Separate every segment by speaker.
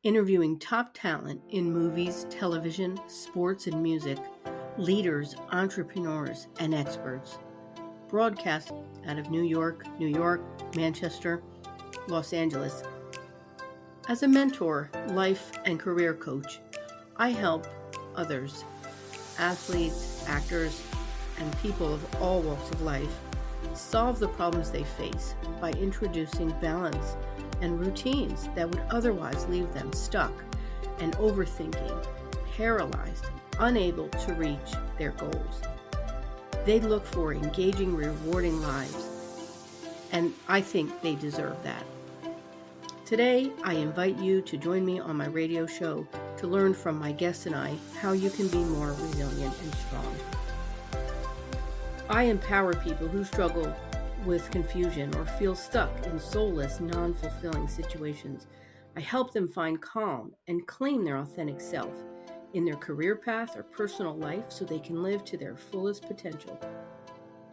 Speaker 1: interviewing top talent in movies, television, sports, and music, leaders, entrepreneurs, and experts. Broadcast out of New York, Manchester, Los Angeles. As a mentor, life and career coach, I help others, athletes, actors, and people of all walks of life, solve the problems they face by introducing balance and routines that would otherwise leave them stuck and overthinking, paralyzed, unable to reach their goals. They look for engaging, rewarding lives, and I think they deserve that. Today, I invite you to join me on my radio show to learn from my guests and I how you can be more resilient and strong. I empower people who struggle with confusion or feel stuck in soulless, non-fulfilling situations. I help them find calm and claim their authentic self in their career path or personal life so they can live to their fullest potential.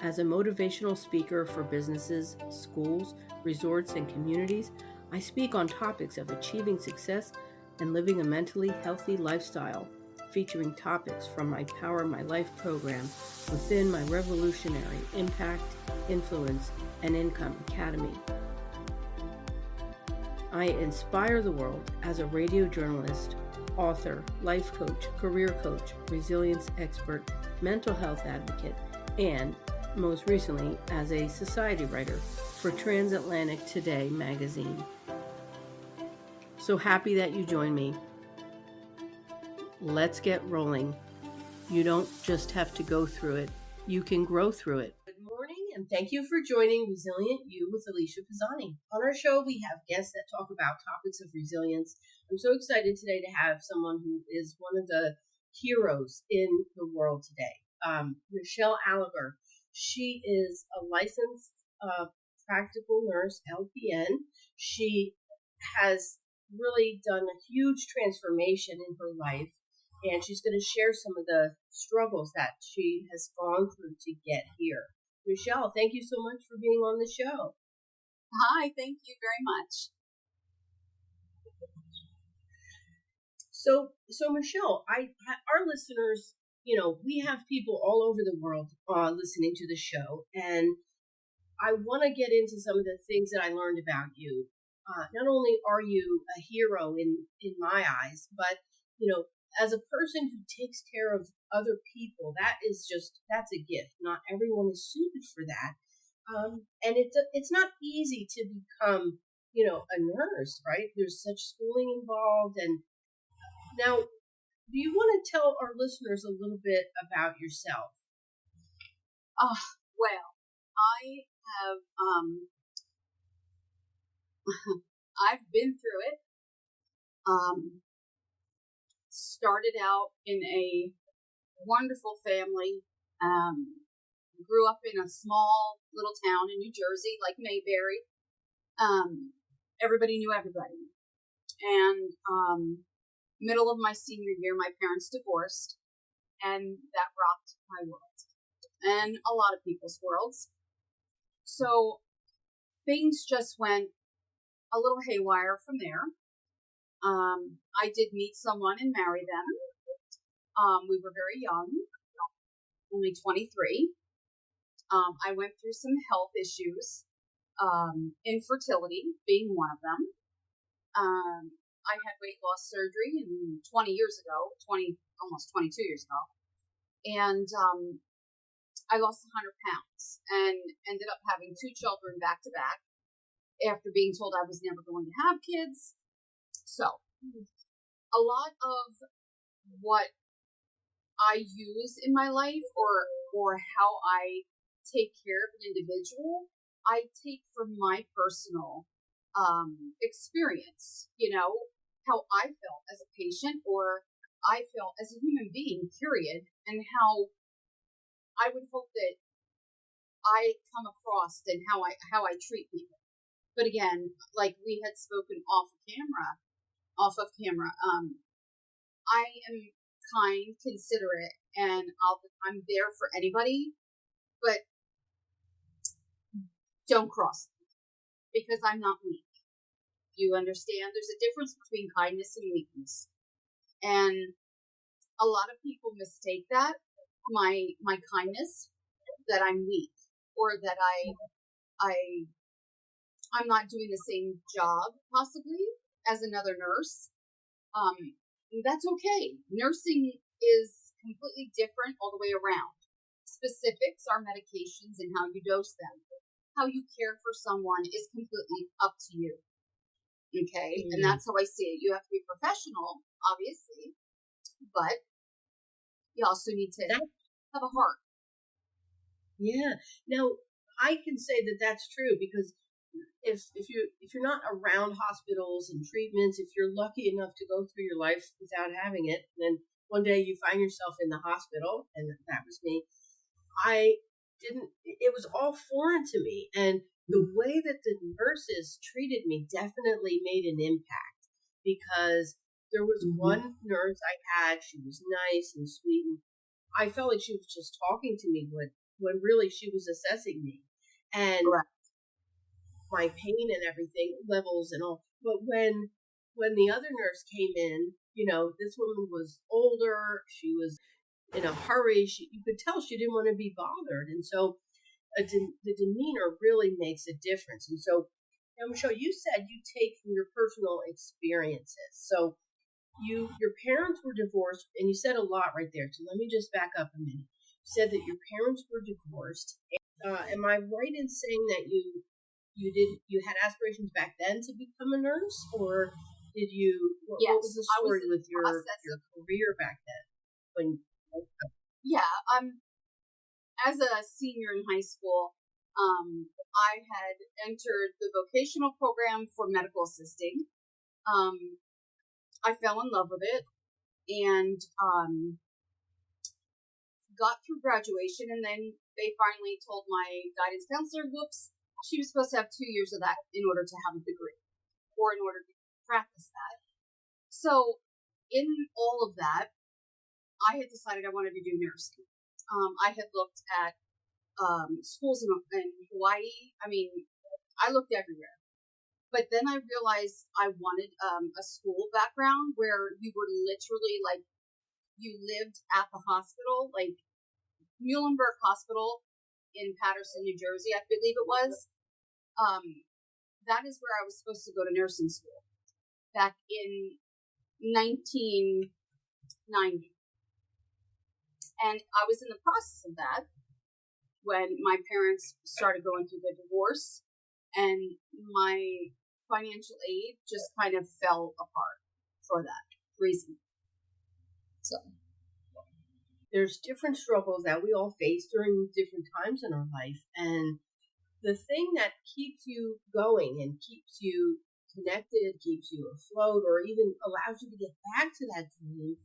Speaker 1: As a motivational speaker for businesses, schools, resorts, and communities, I speak on topics of achieving success and living a mentally healthy lifestyle, featuring topics from my Power My Life program within my revolutionary Impact, Influence, and Income Academy. I inspire the world as a radio journalist, author, life coach, career coach, resilience expert, mental health advocate, and most recently as a society writer for Transatlantic Today magazine. So happy that you joined me. Let's get rolling. You don't just have to go through it, you can grow through it. Good morning, and thank you for joining Resilient You with Alicia Pisani. On our show, we have guests that talk about topics of resilience. I'm so excited today to have someone who is one of the heroes in the world today, Michelle Allegar. She is a licensed practical nurse, LPN. She has really done a huge transformation in her life, and she's going to share some of the struggles that she has gone through to get here. Michelle, thank you so much for being on the show.
Speaker 2: Hi, thank you very much.
Speaker 1: So Michelle, our listeners, we have people all over the world listening to the show, and I want to get into some of the things that I learned about you. Not only are you a hero in my eyes, but, as a person who takes care of other people, that's a gift. Not everyone is suited for that. And it's not easy to become, a nurse, right? There's such schooling involved. And now, do you want to tell our listeners a little bit about yourself?
Speaker 2: Well, I have, I've been through it. Started out in a wonderful family. Grew up in a small little town in New Jersey, like Mayberry. Everybody knew everybody. And middle of my senior year, my parents divorced, and that rocked my world and a lot of people's worlds. So things just went a little haywire from there. I did meet someone and marry them. We were very young, only 23. I went through some health issues, infertility being one of them. I had weight loss surgery 20 years ago, almost 22 years ago. And I lost 100 pounds and ended up having 2 children back to back after being told I was never going to have kids. So a lot of what I use in my life or how I take care of an individual, I take from my personal experience, how I felt as a patient or I felt as a human being, period, and how I would hope that I come across and how I treat people. But again, like we had spoken off of camera, I am kind, considerate, and I'm there for anybody, but don't cross me because I'm not weak. You understand? There's a difference between kindness and weakness. And a lot of people mistake that, my kindness, that I'm weak, or that I'm not doing the same job possibly as another nurse. That's okay. Nursing is completely different all the way around. Specifics are medications and how you dose them. How you care for someone is completely up to you. Okay? And that's how I see it. You have to be professional, obviously, but you also need to have a heart.
Speaker 1: Yeah. Now, I can say that that's true, because if you're not around hospitals and treatments, if you're lucky enough to go through your life without having it, then one day you find yourself in the hospital, and that was me. It was all foreign to me, and the way that the nurses treated me definitely made an impact, because there was one nurse I had, she was nice and sweet, and I felt like she was just talking to me when really she was assessing me. And my pain and everything, levels and all. But when the other nurse came in, this woman was older. She was in a hurry. You could tell she didn't want to be bothered. And so the demeanor really makes a difference. And so, Michelle, you said you take from your personal experiences. So your parents were divorced, and you said a lot right there. So let me just back up a minute. You said that your parents were divorced. Am I right in saying that you had aspirations back then to become a nurse, or did you? What was the story with your career back then?
Speaker 2: As a senior in high school, I had entered the vocational program for medical assisting. I fell in love with it, and got through graduation, and then they finally told my guidance counselor, whoops, she was supposed to have 2 years of that in order to have a degree, or in order to practice that. So in all of that, I had decided I wanted to do nursing. I had looked at schools in Hawaii. I mean, I looked everywhere. But then I realized I wanted a school background where you were literally like, you lived at the hospital, like Muhlenberg Hospital in Paterson, New Jersey, I believe it was. That is where I was supposed to go to nursing school back in 1990. And I was in the process of that when my parents started going through the divorce, and my financial aid just kind of fell apart for that reason. So
Speaker 1: there's different struggles that we all face during different times in our life, and the thing that keeps you going and keeps you connected, keeps you afloat, or even allows you to get back to that dream,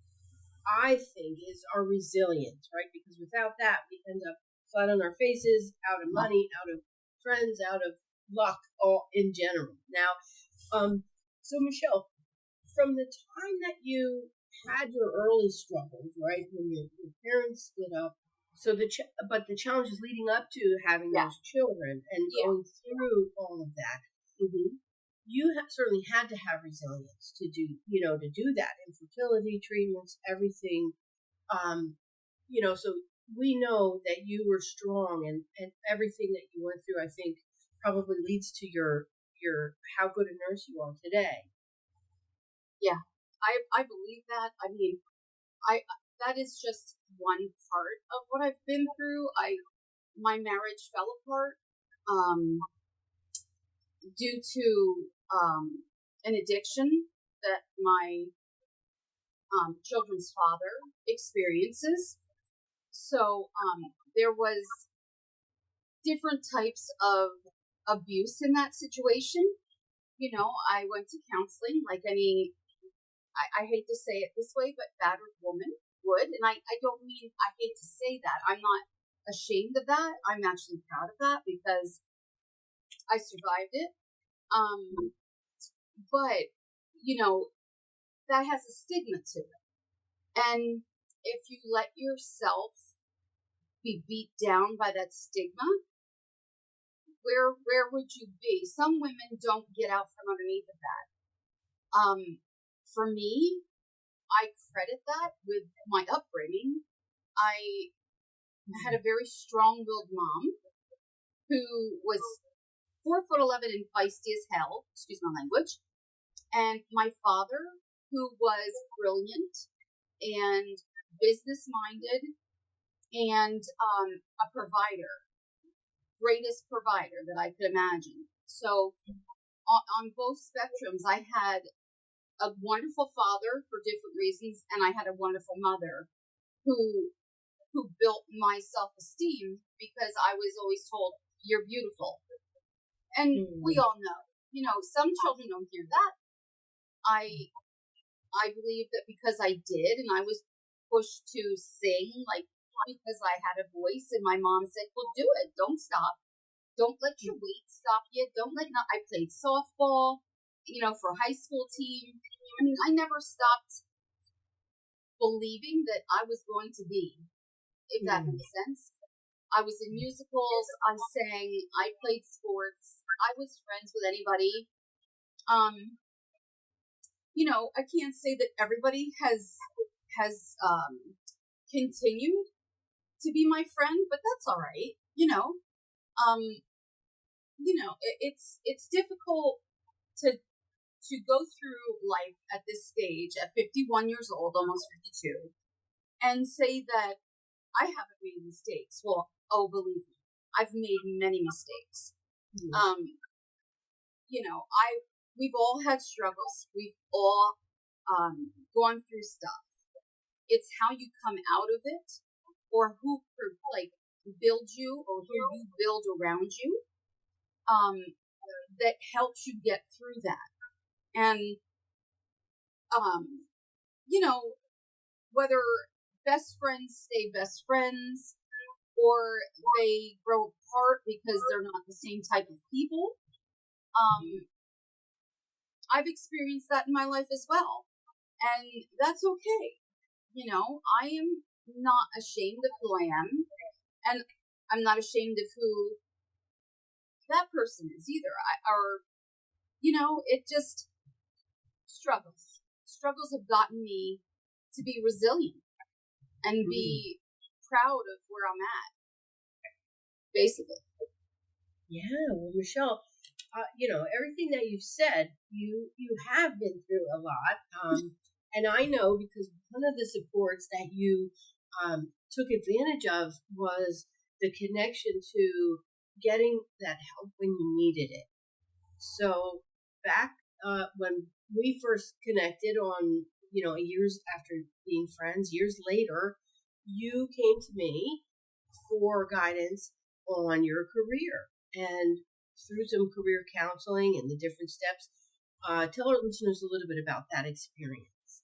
Speaker 1: I think, is our resilience, right? Because without that, we end up flat on our faces, out of money, out of friends, out of luck, all in general. Now, so Michelle, from the time that you had your early struggles, right, when your parents split up, so but the challenges leading up to having those children and going through all of that, you certainly had to have resilience to do that. Infertility treatments, everything, so we know that you were strong, and everything that you went through, I think, probably leads to your how good a nurse you are today.
Speaker 2: Yeah, I believe that. I mean, that is just one part of what I've been through. My marriage fell apart due to an addiction that my children's father experiences. So there was different types of abuse in that situation. I went to counseling like any, I hate to say it this way, but battered woman would. And I don't mean, I hate to say that. I'm not ashamed of that. I'm actually proud of that because I survived it. But, that has a stigma to it. And if you let yourself be beat down by that stigma, where would you be? Some women don't get out from underneath of that. For me, I credit that with my upbringing. I had a very strong-willed mom who was 4'11" and feisty as hell, excuse my language, and my father, who was brilliant and business-minded and a provider, greatest provider that I could imagine. So on both spectrums, I had a wonderful father for different reasons, and I had a wonderful mother who built my self-esteem because I was always told, you're beautiful. And we all know, some children don't hear that. I believe that because I did, and I was pushed to sing, like, because I had a voice, and my mom said, well, do it. Don't stop. Don't let your weight stop you. I played softball, for a high school team. I mean, I never stopped believing that I was going to be, if that makes sense. I was in musicals, I sang, I played sports, I was friends with anybody. I can't say that everybody has continued to be my friend, but that's all right. It's difficult to go through life at this stage at 51 years old, almost 52, and say that I haven't made mistakes. Well, believe me, I've made many mistakes. We've all had struggles. We've all gone through stuff. It's how you come out of it, or who builds you, or who you build around you, that helps you get through that. And whether best friends stay best friends, or they grow apart because they're not the same type of people. I've experienced that in my life as well. And that's okay. I am not ashamed of who I am. And I'm not ashamed of who that person is either. It just struggles. Struggles have gotten me to be resilient and be proud of where I'm at, basically.
Speaker 1: Yeah, well, Michelle, everything that you've said, you have been through a lot, and I know because one of the supports that you took advantage of was the connection to getting that help when you needed it. So back when we first connected on, years after being friends, years later, you came to me for guidance on your career and through some career counseling and the different steps. Tell our listeners a little bit about that experience.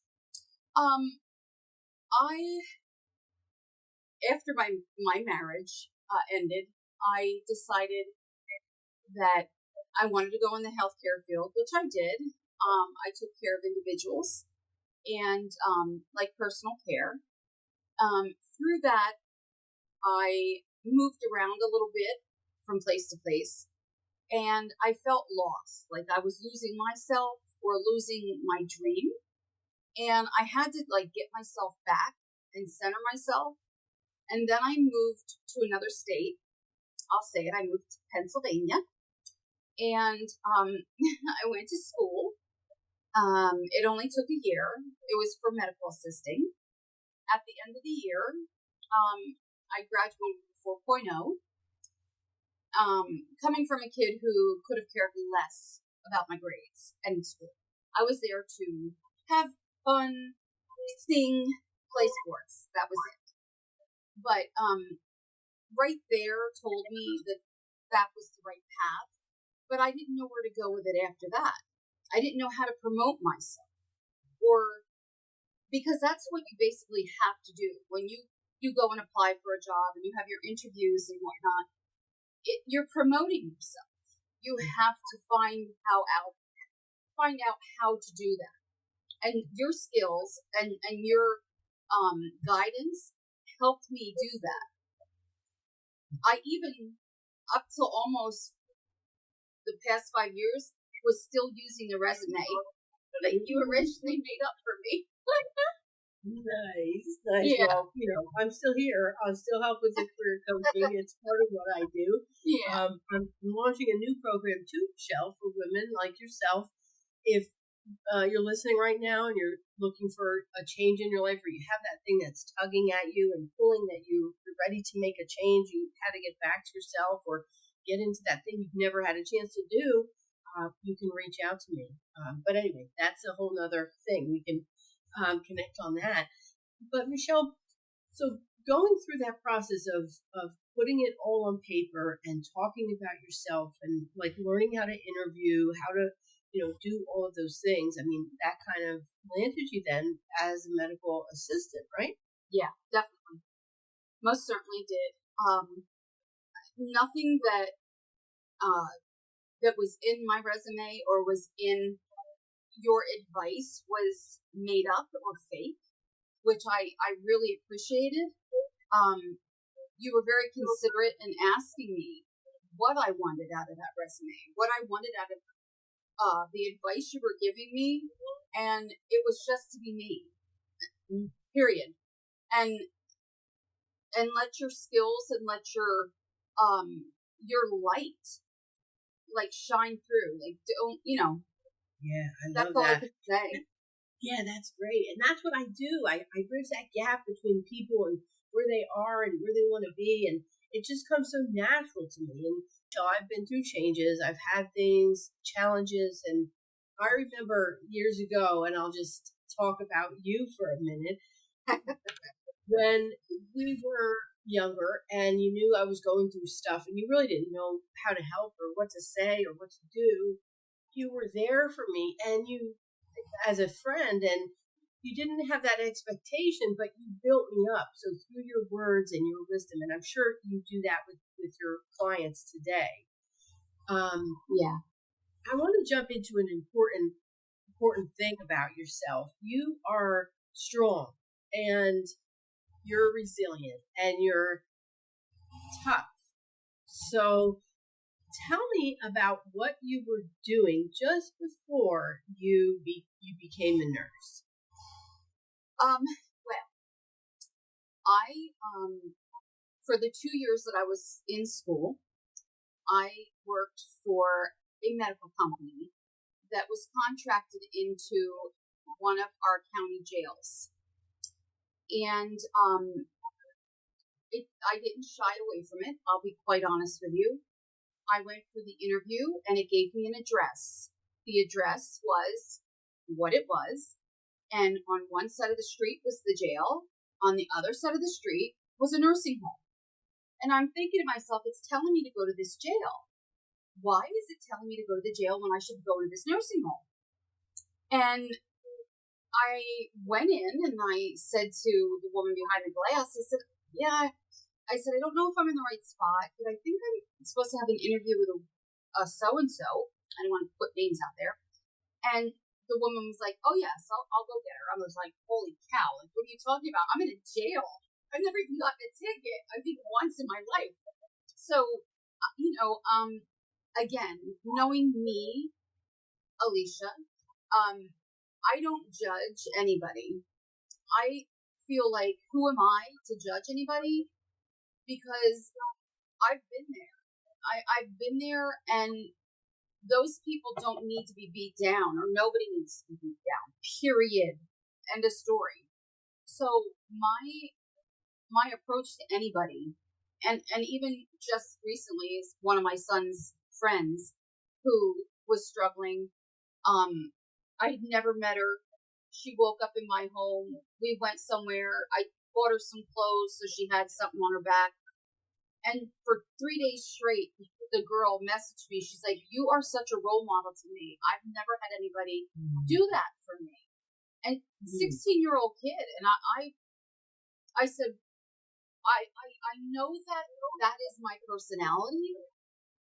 Speaker 2: After my marriage ended, I decided that I wanted to go in the healthcare field, which I did. I took care of individuals and like personal care. Through that, I moved around a little bit from place to place, and I felt lost, like I was losing myself or losing my dream. And I had to get myself back and center myself. And then I moved to another state. I'll say it. I moved to Pennsylvania, and I went to school. It only took a year. It was for medical assisting. At the end of the year, I graduated with 4.0. Coming from a kid who could have cared less about my grades and school. I was there to have fun, sing, play sports. That was it. But right there told me that was the right path. But I didn't know where to go with it after that. I didn't know how to promote myself, because that's what you basically have to do when you go and apply for a job and you have your interviews and whatnot. You're promoting yourself. You have to find out how to do that, and your skills and your guidance helped me do that. I even, up till almost the past 5 years was still using the resume that you originally made up for me.
Speaker 1: Nice.
Speaker 2: Yeah.
Speaker 1: Well, I'm still here. I'll still help with the career coaching. It's part of what I do.
Speaker 2: Yeah.
Speaker 1: I'm launching a new program too, Michelle, for women like yourself. If you're listening right now and you're looking for a change in your life, or you have that thing that's tugging at you and pulling that you're ready to make a change, you had to get back to yourself or get into that thing you've never had a chance to do, you can reach out to me. But anyway, that's a whole nother thing. We can connect on that. But Michelle, so going through that process of putting it all on paper and talking about yourself and like learning how to interview, how to do all of those things. I mean, that kind of landed you then as a medical assistant, right?
Speaker 2: Yeah, definitely. Most certainly did. Nothing that that was in my resume or was in your advice was made up or fake, which I really appreciated. You were very considerate in asking me what I wanted out of that resume, what I wanted out of the advice you were giving me, and it was just to be me, period. And let your skills and let your light like shine through. Like, don't
Speaker 1: Yeah, I love
Speaker 2: that's all
Speaker 1: that.
Speaker 2: I could say.
Speaker 1: Yeah, that's great. And that's what I do. I bridge that gap between people and where they are and where they want to be. And it just comes so natural to me. And so I've been through changes. I've had things, challenges. And I remember years ago, and I'll just talk about you for a minute, when we were younger and you knew I was going through stuff and you really didn't know how to help or what to say or what to do. You were there for me and you as a friend, and you didn't have that expectation, but you built me up. So through your words and your wisdom, and I'm sure you do that with your clients today.
Speaker 2: Yeah.
Speaker 1: I want to jump into an important thing about yourself. You are strong and you're resilient and you're tough. So tell me about what you were doing just before you became a nurse.
Speaker 2: Well, I for the 2 years that I was in school, I worked for a medical company that was contracted into one of our county jails, and I didn't shy away from it. I'll be quite honest with you. I went for the interview and it gave me an address. The address was what it was. And on one side of the street was the jail. On the other side of the street was a nursing home. And I'm thinking to myself, it's telling me to go to this jail. Why is it telling me to go to the jail when I should go to this nursing home? And I went in and I said to the woman behind the glass, I said, I said, I don't know if I'm in the right spot, but I think I'm supposed to have an interview with a so-and-so. I don't want to put names out there. And the woman was like, oh, yes, I'll go get her. I was like, holy cow, like, what are you talking about? I'm in a jail. I've never even gotten a ticket, I think, once in my life. So, again, knowing me, Alicia, I don't judge anybody. I feel like, who am I to judge anybody? Because I've been there. I've been there, and those people don't need to be beat down, or nobody needs to be beat down, period. End of story. So my approach to anybody, and even just recently is one of my son's friends who was struggling. I had never met her. She woke up in my home. We went somewhere. I bought her some clothes so she had something on her back. And for 3 days straight, the girl messaged me. She's like, you are such a role model to me. I've never had anybody do that for me. And 16-year-old kid. And I said, I know that is my personality,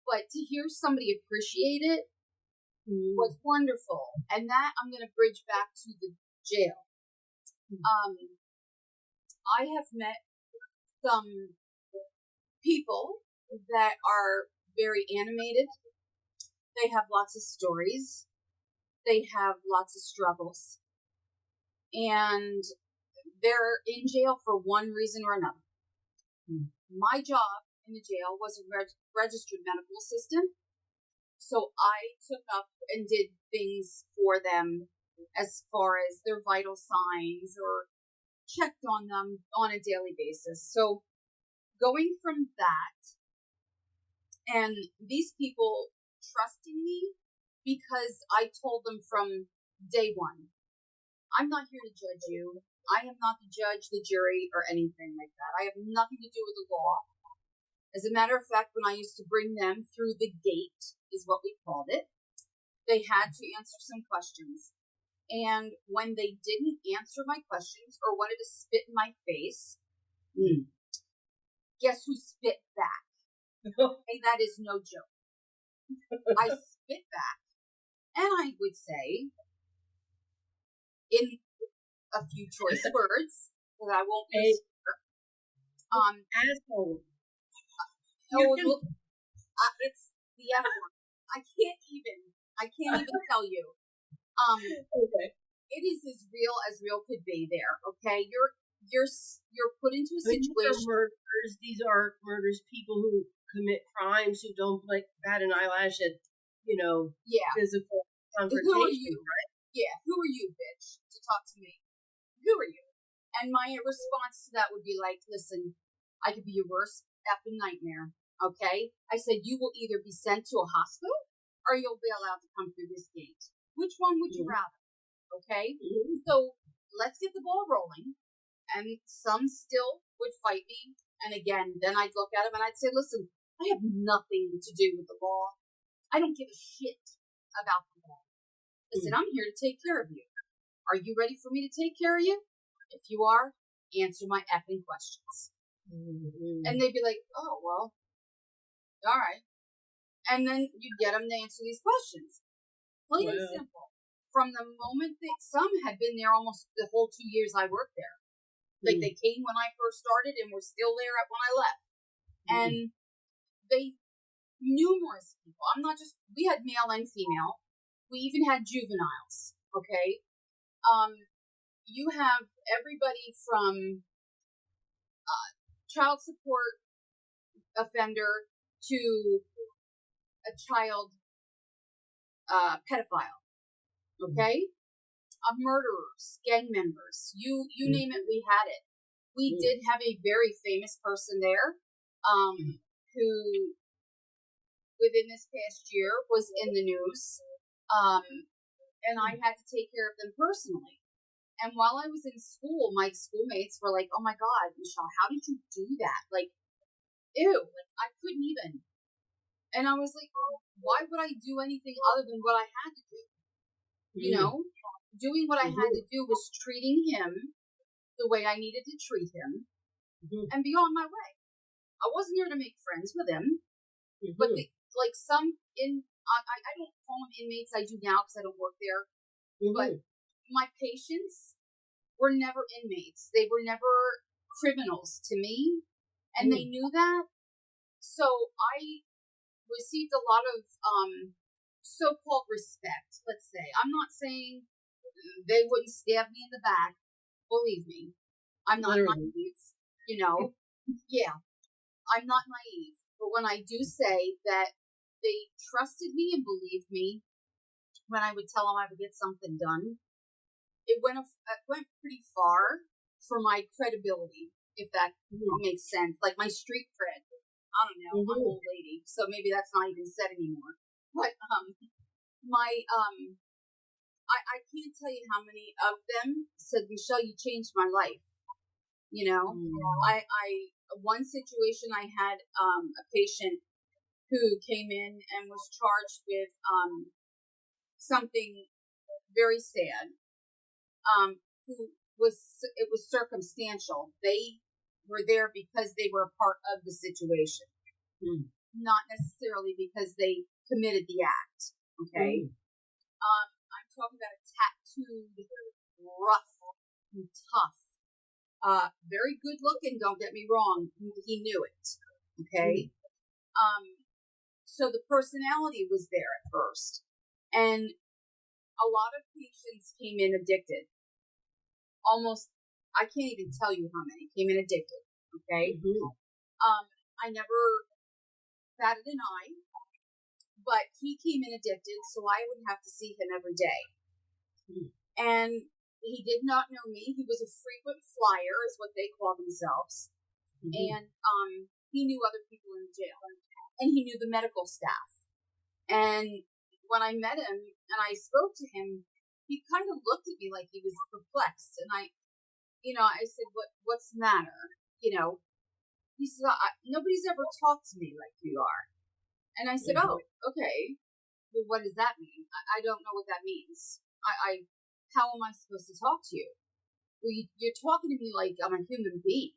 Speaker 2: but to hear somebody appreciate it was wonderful. And that I'm going to bridge back to the jail. I have met some people that are very animated, They have lots of stories. They have lots of struggles. And they're in jail for one reason or another. My job in the jail was a registered medical assistant. So I took up and did things for them as far as their vital signs or checked on them on a daily basis. So going from that and these people trusting me because I told them from day one, I'm not here to judge you. I am not the judge, the jury, or anything like that. I have nothing to do with the law. As a matter of fact, when I used to bring them through the gate, is what we called it, they had to answer some questions. And when they didn't answer my questions or wanted to spit in my face, guess who spit back? Hey, that is no joke. I spit back, and I would say, in a few choice words that I won't use here,
Speaker 1: asshole.
Speaker 2: It's the F word. I can't even tell you.
Speaker 1: Okay.
Speaker 2: It is as real could be there. Okay, you're put into a situation.
Speaker 1: These are murders. People who commit crimes who don't bat an eyelash at physical confrontation.
Speaker 2: Who are you?
Speaker 1: Right?
Speaker 2: Yeah, who are you, bitch, to talk to me? Who are you? And my response to that would be like, listen, I could be your worst effing nightmare. Okay? I said, you will either be sent to a hospital or you'll be allowed to come through this gate. Which one would you rather? Okay? So let's get the ball rolling. And some still would fight me. And again, then I'd look at them and I'd say, listen, I have nothing to do with the law. I don't give a shit about the law. Listen, I'm here to take care of you. Are you ready for me to take care of you? If you are, answer my effing questions. And they'd be like, oh, well, all right. And then you'd get them to answer these questions. Plain and simple. From the moment that some had been there almost the whole 2 years I worked there. Like they came when I first started and were still there when I left. And numerous people. We had male and female. We even had juveniles. Okay. You have everybody from child support offender to a child pedophile. Okay? Murderers, gang members, you name it, we had it. We did have a very famous person there who, within this past year, was in the news, and I had to take care of them personally. And while I was in school, my schoolmates were like, oh my God, Michelle, how did you do that? Like, ew, I couldn't even. And I was like, oh, why would I do anything other than what I had to do? You know? Doing what I had to do was treating him the way I needed to treat him and be on my way. I wasn't there to make friends with him, but I don't call them inmates. I do now because I don't work there. But my patients were never inmates. They were never criminals to me, and they knew that. So I received a lot of so-called respect, let's say. I'm not saying they wouldn't stab me in the back. Believe me. I'm not naive, Yeah, I'm not naive. But when I do say that they trusted me and believed me when I would tell them I would get something done, it went pretty far for my credibility, if that makes sense. Like my street cred. I don't know. I'm an old lady, so maybe that's not even said anymore. But I can't tell you how many of them said, Michelle, you changed my life. One situation I had a patient who came in and was charged with something very sad. It was circumstantial. They were there because they were a part of the situation, not necessarily because they committed the act. Okay. I'm talking about a tattooed, rough, and tough, very good looking. Don't get me wrong. He knew it. Okay. So the personality was there at first. And a lot of patients came in addicted. Almost, I can't even tell you how many came in addicted. Okay. Mm-hmm. I never batted an eye, but he came in addicted, so I would have to see him every day. Mm-hmm. And he did not know me. He was a frequent flyer, is what they call themselves. Mm-hmm. And he knew other people in the jail, and he knew the medical staff. And when I met him and I spoke to him, he kind of looked at me like he was perplexed. And I said, what's the matter? He said, nobody's ever talked to me like you are. And I said, oh, okay. Well, what does that mean? I don't know what that means. How am I supposed to talk to you? Well, you're talking to me like I'm a human being.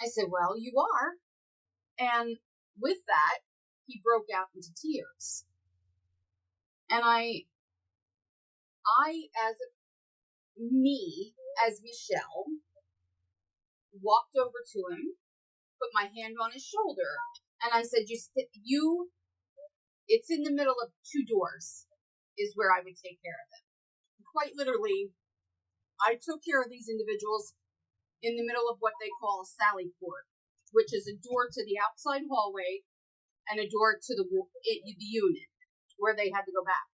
Speaker 2: I said, well, you are. And with that, he broke out into tears. And I as Michelle, walked over to him, put my hand on his shoulder, and I said, it's in the middle of two doors is where I would take care of them. Quite literally, I took care of these individuals in the middle of what they call a sally port, which is a door to the outside hallway and a door to the unit where they had to go back.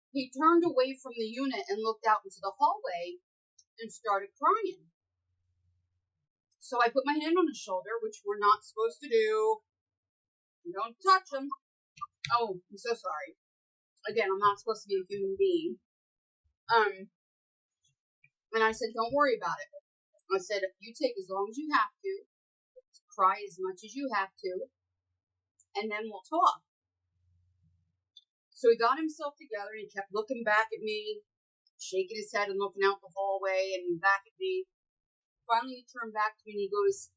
Speaker 2: He turned away from the unit and looked out into the hallway and started crying. So I put my hand on his shoulder, which we're not supposed to do. You don't touch him. Oh, I'm so sorry. Again, I'm not supposed to be a human being. And I said, don't worry about it. I said, if you take as long as you have to, cry as much as you have to, and then we'll talk. So he got himself together and he kept looking back at me, shaking his head and looking out the hallway and back at me. Finally, he turned back to me and he goes,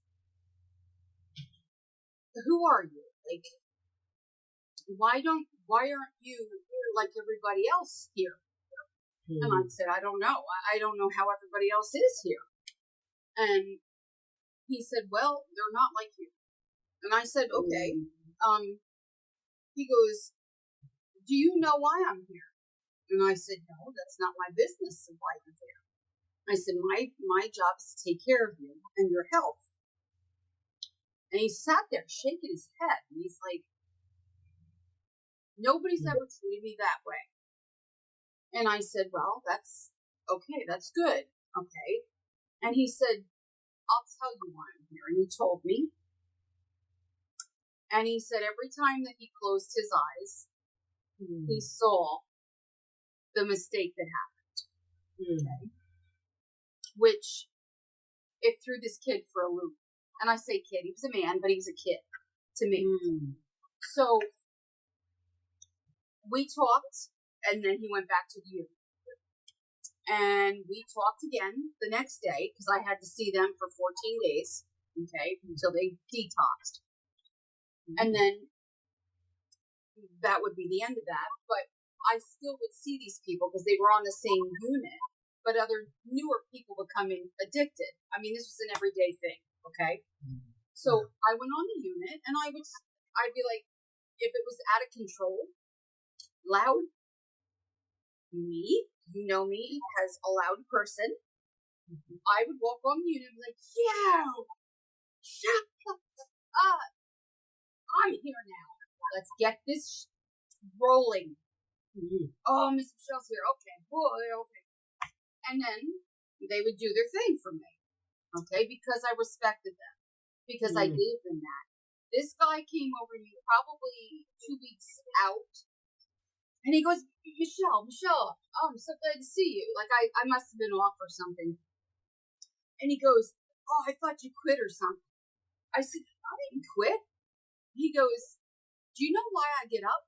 Speaker 2: who are you? Like, why aren't you like everybody else here? And I said, I don't know. I don't know how everybody else is here. And he said, well, they're not like you. And I said, okay. He goes, do you know why I'm here? And I said, no, that's not my business of why you're here. I said, my job is to take care of you and your health. And he sat there shaking his head. And he's like, nobody's ever treated me that way. And I said, well, that's okay. That's good. Okay. And he said, I'll tell you why I'm here. And he told me. And he said every time that he closed his eyes, he saw the mistake that happened. Okay. Which it threw this kid for a loop. And I say kid, he was a man, but he was a kid to me. So we talked, and then he went back to the unit. And we talked again the next day, because I had to see them for 14 days, okay, until they detoxed. And then that would be the end of that. But I still would see these people because they were on the same unit, but other newer people would come in addicted. I mean, this was an everyday thing, okay? So I went on the unit, and I'd be like, if it was out of control, loud, me, you know me as a loud person, I would walk on the unit and be like, yo, shut up. I'm here now. Let's get this rolling. Oh, Miss Michelle's here. Okay. Boy, okay. And then they would do their thing for me. Okay. Because I respected them. Because I gave them that. This guy came over to me probably 2 weeks out. And he goes, Michelle, oh, I'm so glad to see you. Like, I must have been off or something. And he goes, oh, I thought you quit or something. I said, I didn't quit. He goes, do you know why I get up?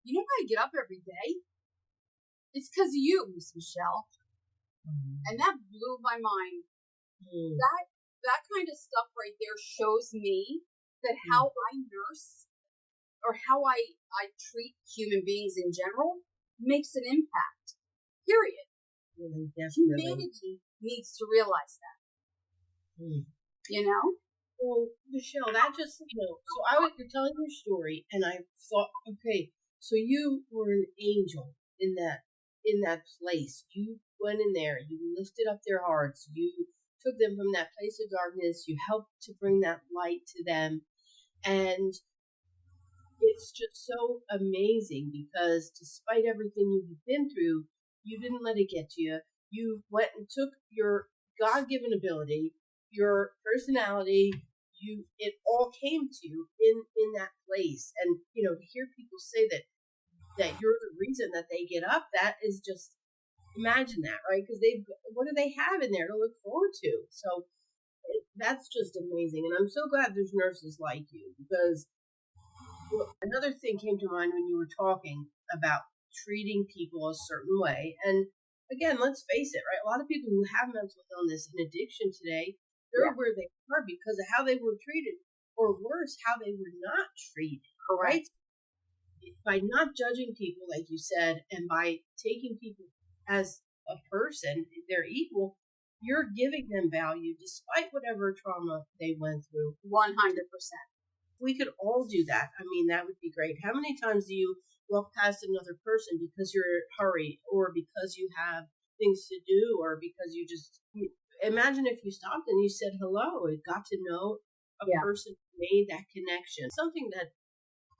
Speaker 2: You know why I get up every day? It's because of you, Miss Michelle. And that blew my mind. That kind of stuff right there shows me that how I nurse or how I treat human beings in general makes an impact. Period. Humanity needs to realize that. You know?
Speaker 1: Well, Michelle, that just, you're telling your story, and I thought, okay, so you were an angel in that place. You went in there, you lifted up their hearts, you took them from that place of darkness, you helped to bring that light to them, and it's just so amazing because despite everything you've been through, you didn't let it get to you. You went and took your God-given ability, your personality, it all came to you in that place. And to hear people say that you're the reason that they get up, that is just, imagine that, right? Because what do they have in there to look forward to? So that's just amazing. And I'm so glad there's nurses like you, because another thing came to mind when you were talking about treating people a certain way. And again, let's face it, right? A lot of people who have mental illness and addiction today, they're where they are because of how they were treated, or worse, how they were not treated. Correct. Right? By not judging people, like you said, and by taking people as a person, they're equal, you're giving them value despite whatever trauma they went through.
Speaker 2: 100%.
Speaker 1: We could all do that. I mean, that would be great. How many times do you walk past another person because you're in a hurry, or because you have things to do, or because you just, imagine if you stopped and you said hello and got to know a person who made that connection. Something that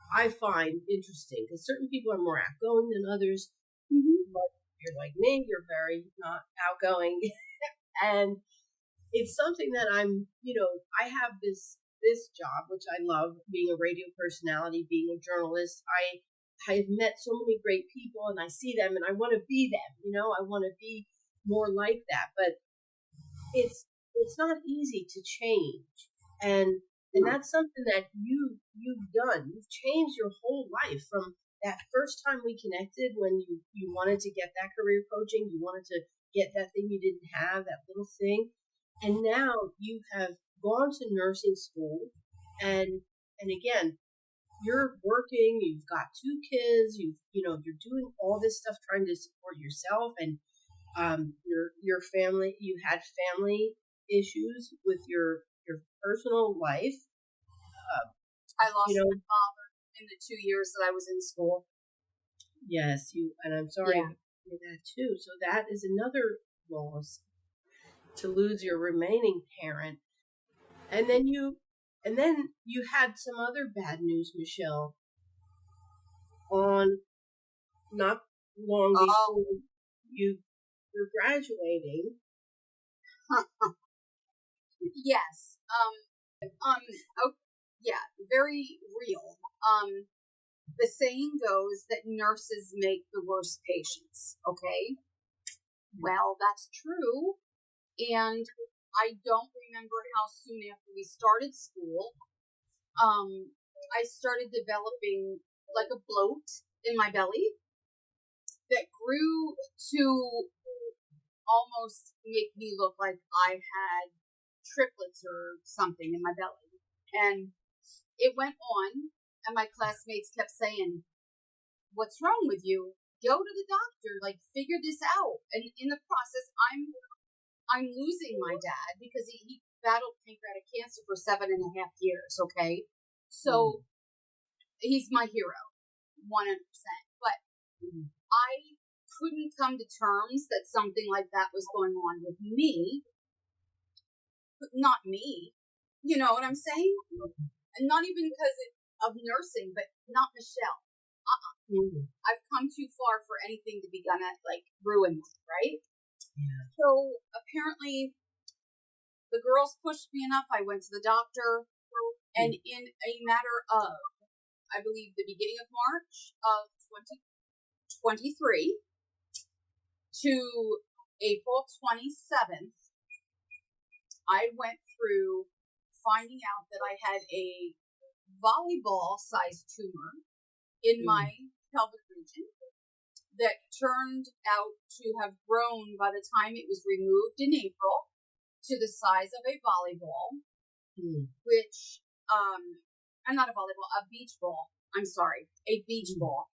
Speaker 1: I find interesting, because certain people are more outgoing than others. Mm-hmm. But you're like me, you're very not outgoing. And it's something that I have this job, which I love, being a radio personality, being a journalist. I have met so many great people, and I see them, and I want to be them. I want to be more like that. But it's not easy to change, and that's something that you've done. You've changed your whole life from that first time we connected, when you wanted to get that career coaching, you wanted to get that thing you didn't have, that little thing, and now you have gone to nursing school, and again, you're working, you've got 2 kids, you're doing all this stuff trying to support yourself and your family. You had family issues with your personal life.
Speaker 2: I lost my father in the 2 years that I was in school.
Speaker 1: Yes, and I'm sorry to hear that too. So that is another loss, to lose your remaining parent. And then you had some other bad news, Michelle, on not long before you were graduating.
Speaker 2: Yes. Very real. The saying goes that nurses make the worst patients. Okay. Well, that's true. And I don't remember how soon after we started school, I started developing like a bloat in my belly that grew to almost make me look like I had triplets or something in my belly. And it went on, and my classmates kept saying, "What's wrong with you? Go to the doctor, like figure this out." And in the process, I'm losing my dad because he battled pancreatic cancer for 7.5 years, okay? So he's my hero, 100%. But I couldn't come to terms that something like that was going on with me. But not me. You know what I'm saying? And not even because of nursing, but not Michelle. I've come too far for anything to be gonna ruin me, right? Yeah. So apparently the girls pushed me enough. I went to the doctor, and in a matter of, I believe, the beginning of March of 2023 to April 27th, I went through finding out that I had a volleyball-sized tumor in my pelvic region that turned out to have grown by the time it was removed in April to the size of a volleyball, which, not a volleyball, a beach ball. I'm sorry, a beach ball.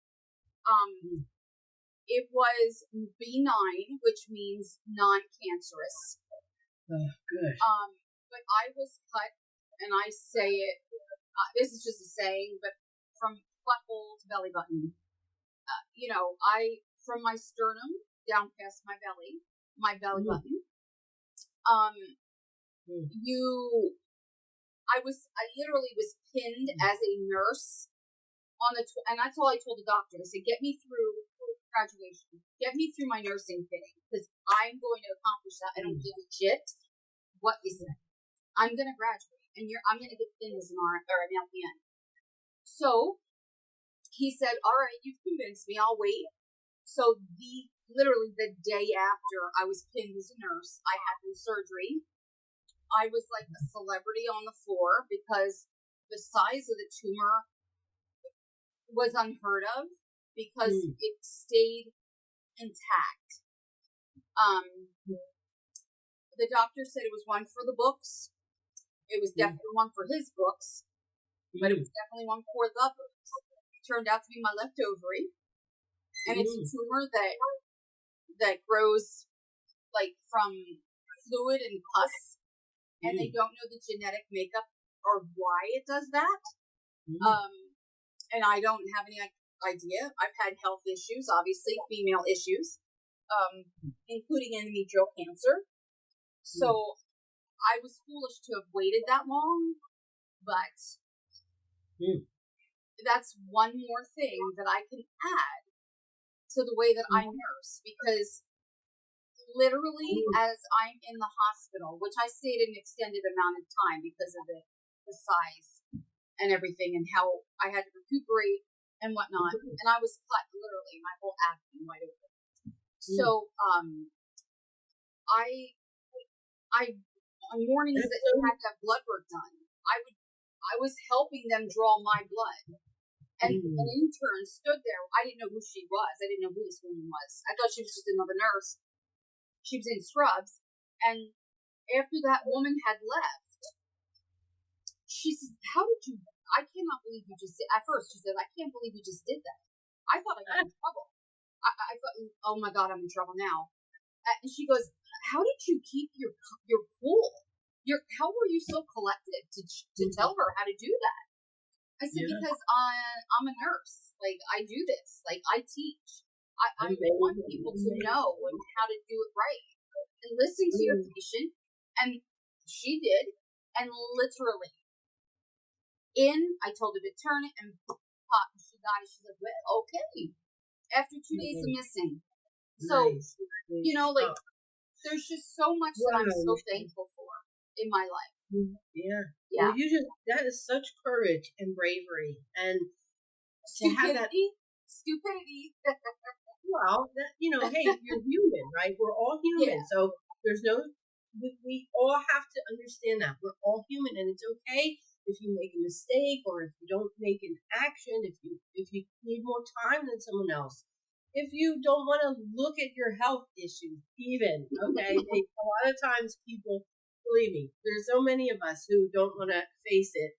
Speaker 2: It was benign, which means non-cancerous.
Speaker 1: Good.
Speaker 2: But I was cut and I say it, this is just a saying, but from butthole to belly button, from my sternum down past my belly button, I literally was pinned as a nurse and that's all I told the doctor. I said, get me through graduation, get me through my nursing fitting, because I'm going to accomplish that. I don't give a shit what you say. I'm going to graduate, and I'm going to get pinned as an LPN. So he said, all right, you've convinced me, I'll wait. So literally the day after I was pinned as a nurse, I had the surgery. I was like a celebrity on the floor because the size of the tumor was unheard of because it stayed intact. The doctor said it was one for the books. It was definitely one for his books, but it was definitely one for the books. It turned out to be my left ovary, and it's a tumor that grows like from fluid and pus, and they don't know the genetic makeup or why it does that. And I don't have any idea. I've had health issues, obviously, female issues, including endometrial cancer. So I was foolish to have waited that long, but that's one more thing that I can add to the way that I nurse, because literally as I'm in the hospital, which I stayed an extended amount of time because of the size and everything, and how I had to recuperate and whatnot. And I was cut, literally, my whole abdomen wide open. So, on mornings that you had to have blood work done, I was helping them draw my blood. And an intern stood there. I didn't know who she was. I didn't know who this woman was. I thought she was just another nurse. She was in scrubs. And after that woman had left, she said, I cannot believe you just did. At first, she said, I can't believe you just did that. I thought I got in trouble. I thought, oh my God, I'm in trouble now. And she goes, how did you keep your cool? How were you so collected to tell her how to do that? I said, because I'm a nurse. Like, I do this. Like, I teach. I want people to know how to do it right. And listen to your patient. And she did. And literally, I told her to turn it, and pop, she died. She's like, well, okay. After 2 days of missing. So, there's just so much that I'm so thankful for in my life.
Speaker 1: Yeah. Well, that is such courage and bravery, and
Speaker 2: stupidity.
Speaker 1: Well, hey, you're human, right? We're all human. Yeah. So we all have to understand that we're all human, and it's okay if you make a mistake or if you don't make an action, if you need more time than someone else, if you don't want to look at your health issues, even, okay? A lot of times people, believe me, there's so many of us who don't want to face it.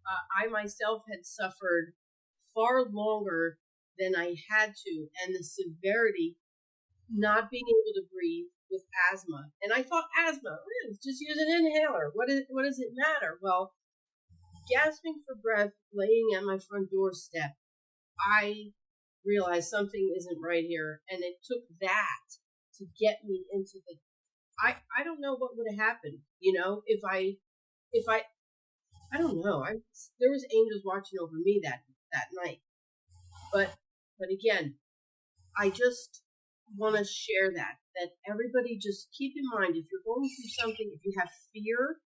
Speaker 1: I myself had suffered far longer than I had to, and the severity, not being able to breathe with asthma. And I thought asthma, just use an inhaler. What does it matter? Well, gasping for breath, laying at my front doorstep, I realized something isn't right here, and it took that to get me into the. I don't know what would have happened, if I don't know. There was angels watching over me that night, but again, I just want to share that everybody just keep in mind, if you're going through something, if you have fear.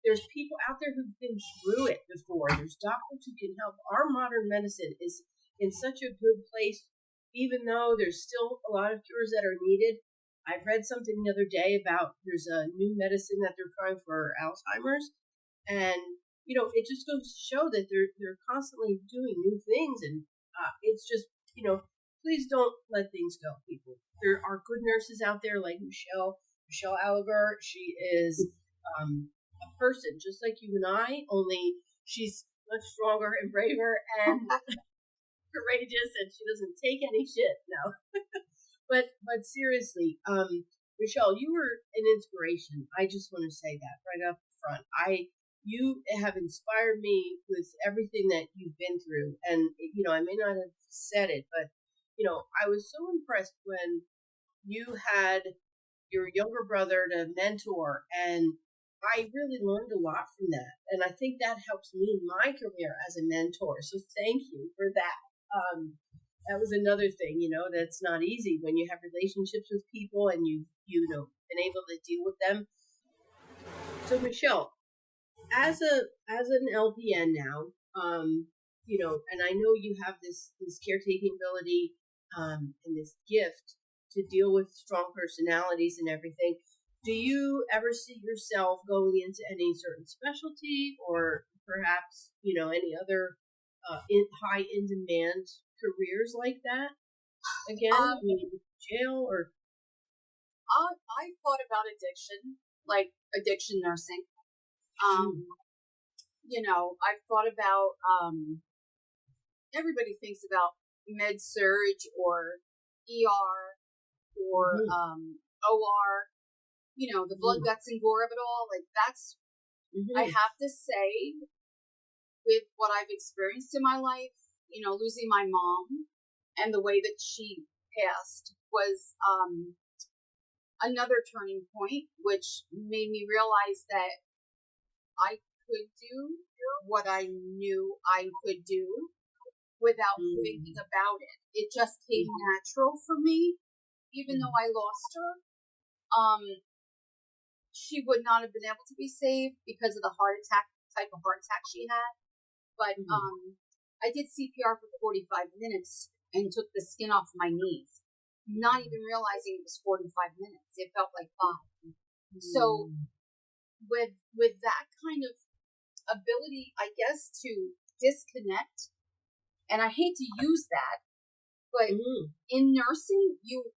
Speaker 1: There's people out there who've been through it before. There's doctors who can help. Our modern medicine is in such a good place, even though there's still a lot of cures that are needed. I've read something the other day about there's a new medicine that they're trying for Alzheimer's. And, it just goes to show that they're constantly doing new things. And it's just, please don't let things go, people. There are good nurses out there like Michelle Allegar. She is a person just like you and I, only she's much stronger and braver and courageous, and she doesn't take any shit. No. but seriously, Michelle, you were an inspiration. I just want to say that right up front. you have inspired me with everything that you've been through. And, I may not have said it, but, I was so impressed when you had your younger brother to mentor, and I really learned a lot from that. And I think that helps me in my career as a mentor. So thank you for that. That was another thing, that's not easy when you have relationships with people and you've, been able to deal with them. So Michelle, as an LPN now, and I know you have this caretaking ability, and this gift to deal with strong personalities and everything. Do you ever see yourself going into any certain specialty, or perhaps any other high in demand careers like that? Again, jail or?
Speaker 2: I thought about addiction, like addiction nursing. I've thought about, everybody thinks about med surg or ER or, OR, the blood, guts, and gore of it all. Like that's, I have to say, with what I've experienced in my life, losing my mom and the way that she passed was, another turning point, which made me realize that I could do what I knew I could do without thinking about it. It just came natural for me, even though I lost her. She would not have been able to be saved because of the type of heart attack she had. But I did CPR for 45 minutes and took the skin off my knees, not even realizing it was 45 minutes. It felt like 5. So with that kind of ability, I guess, to disconnect, and I hate to use that, but in nursing, you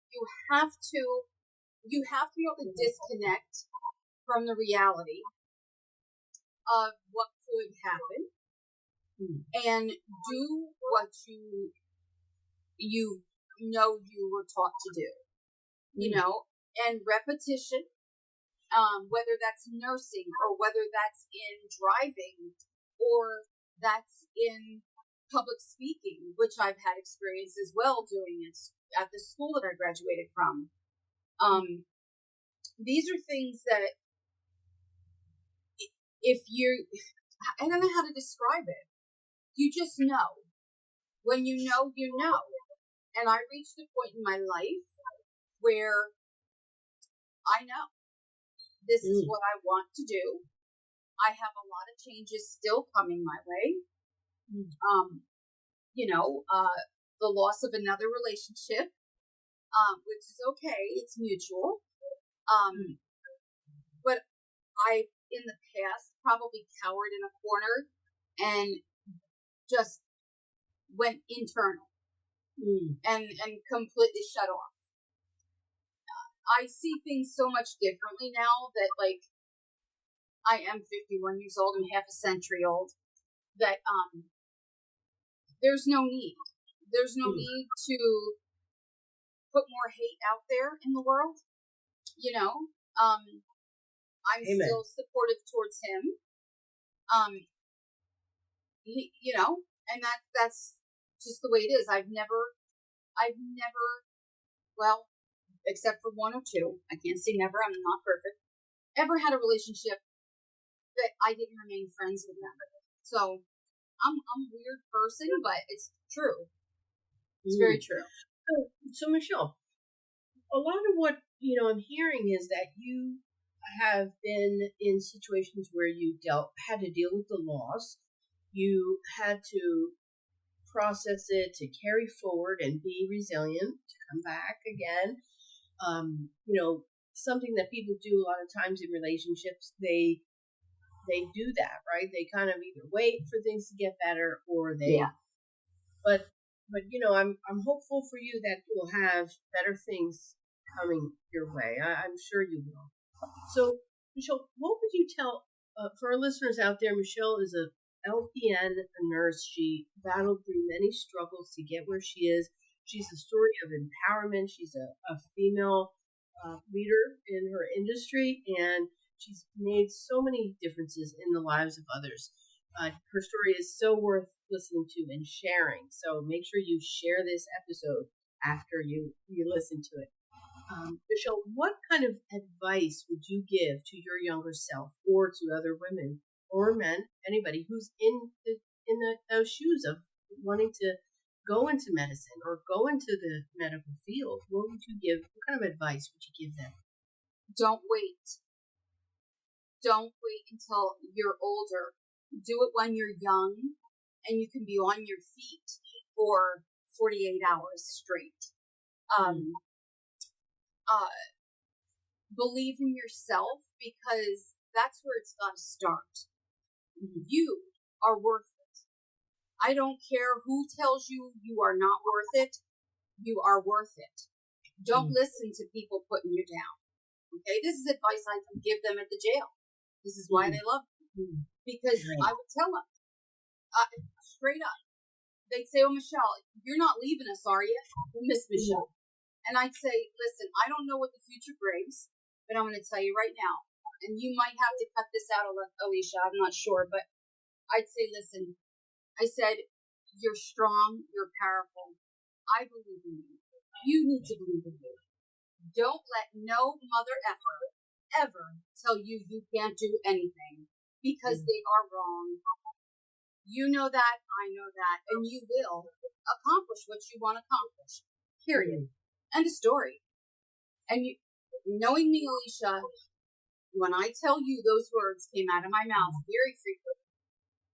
Speaker 2: have to be able to disconnect from the reality of what could happen and do what you were taught to do, and repetition, whether that's nursing or whether that's in driving or that's in public speaking, which I've had experience as well doing it at the school that I graduated from. These are things that I don't know how to describe it. You just know. When you know, you know. And I reached a point in my life where I know this is what I want to do. I have a lot of changes still coming my way. The loss of another relationship, which is okay. It's mutual. But I, in the past, probably cowered in a corner and just went internal and completely shut off. I see things so much differently now that, like, I am 51 years old and half a century old, that there's no need. There's no need to put more hate out there in the world. I'm
Speaker 1: Amen.
Speaker 2: still supportive towards him. And that's just the way it is. I've never, well, except for one or two, I can't say never, I'm not perfect, ever had a relationship that I didn't remain friends with them. So I'm a weird person, but it's true. It's very true.
Speaker 1: So Michelle, a lot of what I'm hearing is that you have been in situations where you had to deal with the loss. You had to process it, to carry forward and be resilient, to come back again. Something that people do a lot of times in relationships, they do that, right? They kind of either wait for things to get better or they, but I'm hopeful for you that you'll have better things coming your way. I'm sure you will. So Michelle, what would you tell, for our listeners out there? Michelle is a LPN, a nurse. She battled through many struggles to get where she is. She's a story of empowerment. She's a female leader in her industry, and she's made so many differences in the lives of others. Her story is so worth listening to and sharing. So make sure you share this episode after you listen to it. Michelle, what kind of advice would you give to your younger self, or to other women or men, anybody who's in those shoes of wanting to go into medicine or go into the medical field? What would you give? What kind of advice would you give them?
Speaker 2: Don't wait. Don't wait until you're older. Do it when you're young and you can be on your feet for 48 hours straight. Believe in yourself, because that's where it's got to start. You are worth it. I don't care who tells you you are not worth it. You are worth it. Don't listen to people putting you down. Okay, this is advice I can give them at the jail. This is why they love me. Because I would tell them, straight up, they'd say, "Oh, Michelle, you're not leaving us, are you, Miss Michelle?" And I'd say, "Listen, I don't know what the future brings, but I'm going to tell you right now, and you might have to cut this out, Alicia, I'm not sure, but I'd say, listen, I said, you're strong, you're powerful. I believe in you. You need to believe in you. Don't let no mother ever tell you you can't do anything, because they are wrong. You know that, I know that, and you will accomplish what you want to accomplish. Period. End of story." And you, knowing me, Alicia, when I tell you, those words came out of my mouth very frequently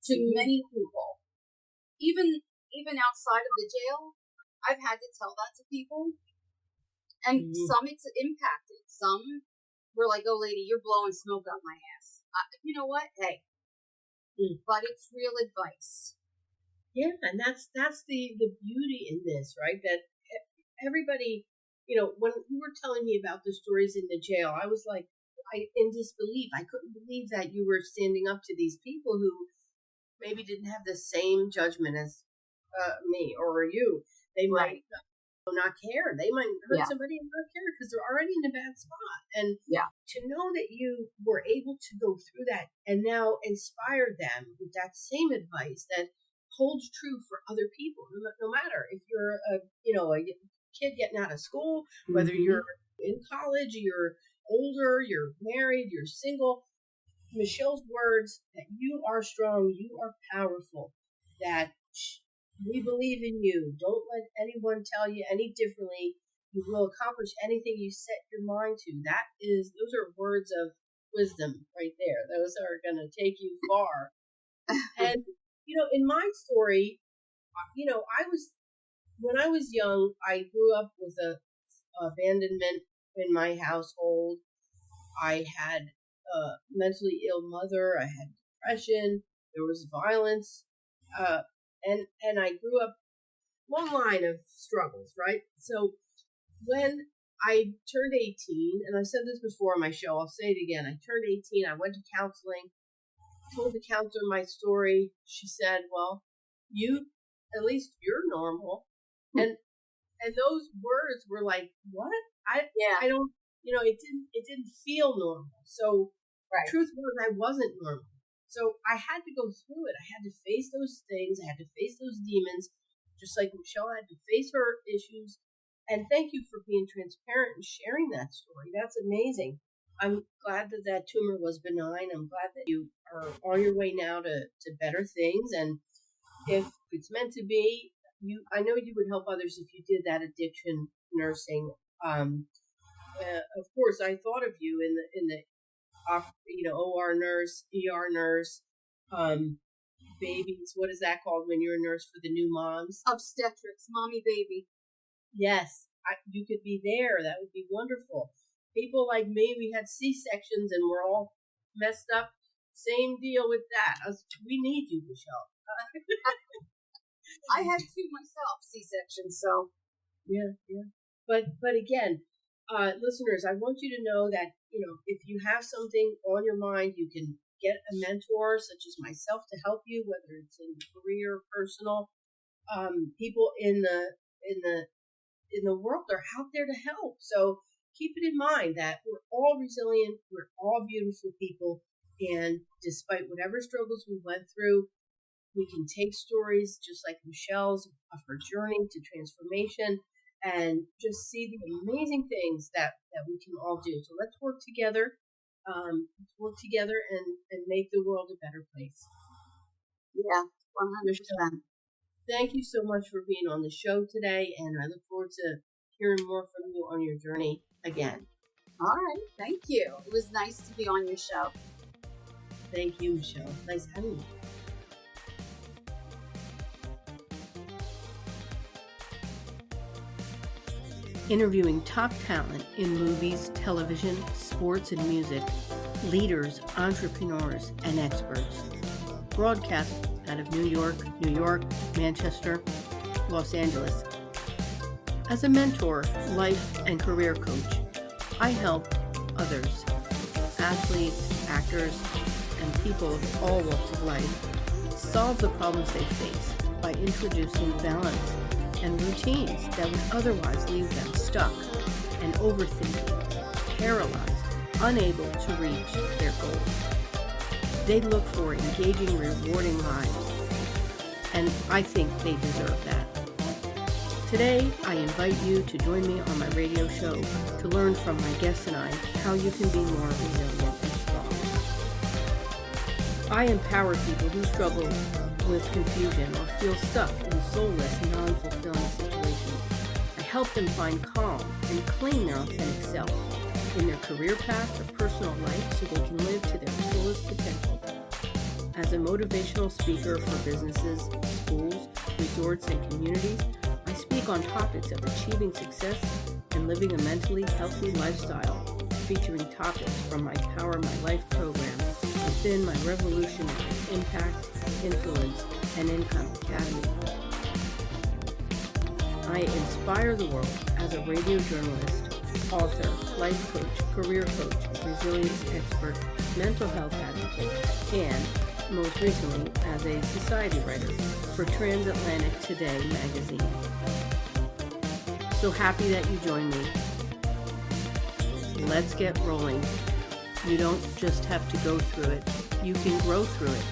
Speaker 2: to many people. Even outside of the jail, I've had to tell that to people. And some it's impacted. Some were like, "Oh, lady, you're blowing smoke up my ass." You know what? Hey. But it's real advice.
Speaker 1: Yeah, and that's the beauty in this, right? That everybody, when you were telling me about the stories in the jail, I was like, in disbelief. I couldn't believe that you were standing up to these people who maybe didn't have the same judgment as me or you. They might not care. They might hurt somebody and not care because they're already in a bad spot. And to know that you were able to go through that and now inspire them with that same advice that holds true for other people, no matter if you're a kid getting out of school, whether you're in college, you're older, you're married, you're single. Michelle's words that you are strong, you are powerful, that we believe in you. Don't let anyone tell you any differently. You will accomplish anything you set your mind to. Those are words of wisdom right there. Those are going to take you far. And, in my story, when I was young, I grew up with abandonment in my household. I had a mentally ill mother. I had depression. There was violence. And I grew up long line of struggles, right? So when I turned 18, and I've said this before on my show, I'll say it again. I turned 18. I went to counseling, told the counselor my story. She said, "Well, at least you're normal." And those words were like, "What? I don't, it didn't feel normal." So truth was, I wasn't normal. So I had to go through it. I had to face those things. I had to face those demons, just like Michelle had to face her issues. And thank you for being transparent and sharing that story. That's amazing. I'm glad that tumor was benign. I'm glad that you are on your way now to better things. And if it's meant to be, I know you would help others if you did that addiction nursing. Of course, I thought of you in the OR nurse, ER nurse, babies. What is that called when you're a nurse for the new moms?
Speaker 2: Obstetrics, mommy, baby.
Speaker 1: Yes, you could be there. That would be wonderful. People like me, we had C-sections and we're all messed up. Same deal with that. We need you, Michelle.
Speaker 2: I had two myself, C-sections, so.
Speaker 1: Yeah. But again, listeners, I want you to know that, if you have something on your mind, you can get a mentor such as myself to help you, whether it's in career, personal. People in the world are out there to help. So keep it in mind that we're all resilient, we're all beautiful people, and despite whatever struggles we went through, we can take stories just like Michelle's of her journey to transformation and just see the amazing things that we can all do. So let's work together. And make the world a better place.
Speaker 2: Yeah, 100%.
Speaker 1: Thank you so much for being on the show today, and I look forward to hearing more from you on your journey again.
Speaker 2: All right, thank you. It was nice to be on your show.
Speaker 1: Thank you, Michelle. Nice having you. Interviewing top talent in movies, television, sports, and music, leaders, entrepreneurs, and experts. Broadcast out of New York, Manchester, Los Angeles. As a mentor, life and career coach, I help others, athletes, actors, and people of all walks of life, solve the problems they face by introducing balance and routines that would otherwise leave them stuck and overthinking, paralyzed, unable to reach their goals. They look for engaging, rewarding lives, and I think they deserve that. Today, I invite you to join me on my radio show to learn from my guests and I how you can be more resilient and strong. I empower people who struggle with confusion or feel stuck in soulless, non-fulfilling situations. I help them find calm and claim their authentic self in their career path or personal life so they can live to their fullest potential. As a motivational speaker for businesses, schools, resorts, and communities, I speak on topics of achieving success and living a mentally healthy lifestyle, featuring topics from my Power My Life program within my Revolutionary Impact, Influence, and Income Academy. I inspire the world as a radio journalist, author, life coach, career coach, resilience expert, mental health advocate, and most recently as a society writer for Transatlantic Today magazine. So happy that you joined me. Let's get rolling. You don't just have to go through it. You can grow through it.